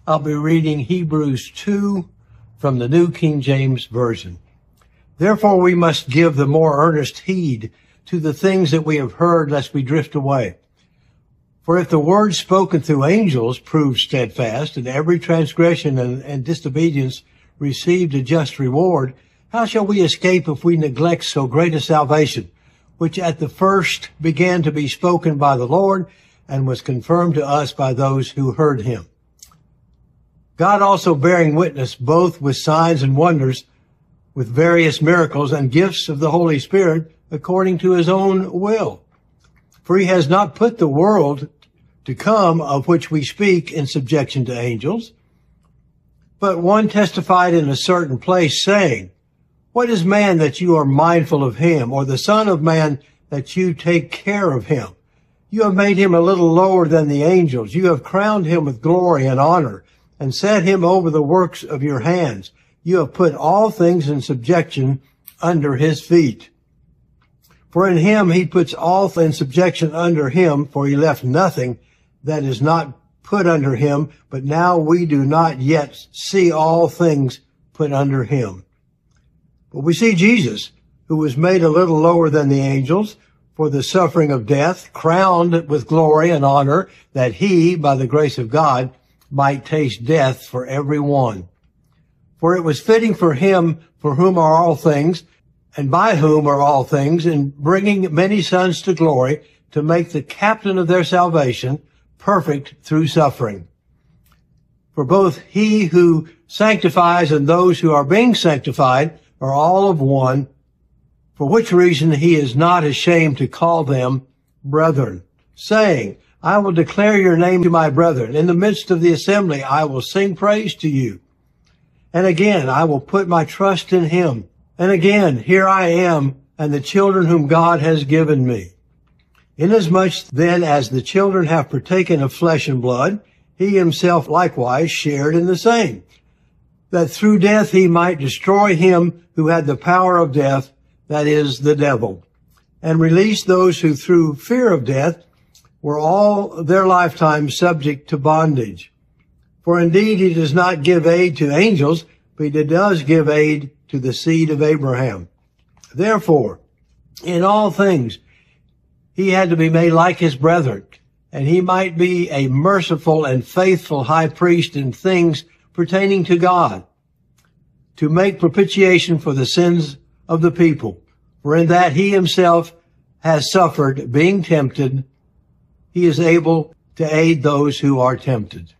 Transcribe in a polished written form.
I'll be reading Hebrews 2 from the New King James Version. Therefore we must give the more earnest heed to the things that we have heard, lest we drift away. For if the word spoken through angels proved steadfast, and every transgression and disobedience received a just reward, how shall we escape if we neglect so great a salvation, which at the first began to be spoken by the Lord, and was confirmed to us by those who heard him? God also bearing witness both with signs and wonders, with various miracles and gifts of the Holy Spirit, according to his own will. For he has not put the world to come of which we speak in subjection to angels. But one testified in a certain place, saying, What is man that you are mindful of him, or the son of man that you take care of him? You have made him a little lower than the angels. You have crowned him with glory and honor, and set him over the works of your hands. You have put all things in subjection under his feet. For in him he puts all in subjection under him, for he left nothing that is not put under him, but now we do not yet see all things put under him. But we see Jesus, who was made a little lower than the angels for the suffering of death, crowned with glory and honor, that he, by the grace of God, might taste death for every one. For it was fitting for him, for whom are all things, and by whom are all things, in bringing many sons to glory, to make the captain of their salvation perfect through suffering. For both he who sanctifies and those who are being sanctified are all of one, for which reason he is not ashamed to call them brethren, saying, I will declare your name to my brethren. In the midst of the assembly I will sing praise to you. And again, I will put my trust in him. And again, here I am, and the children whom God has given me. Inasmuch then as the children have partaken of flesh and blood, he himself likewise shared in the same, that through death he might destroy him who had the power of death, that is, the devil, and release those who through fear of death were all their lifetime subject to bondage. For indeed he does not give aid to angels, but he does give aid to the seed of Abraham. Therefore, in all things, he had to be made like his brethren, and he might be a merciful and faithful high priest in things pertaining to God, to make propitiation for the sins of the people. For in that he himself has suffered, being tempted, he is able to aid those who are tempted.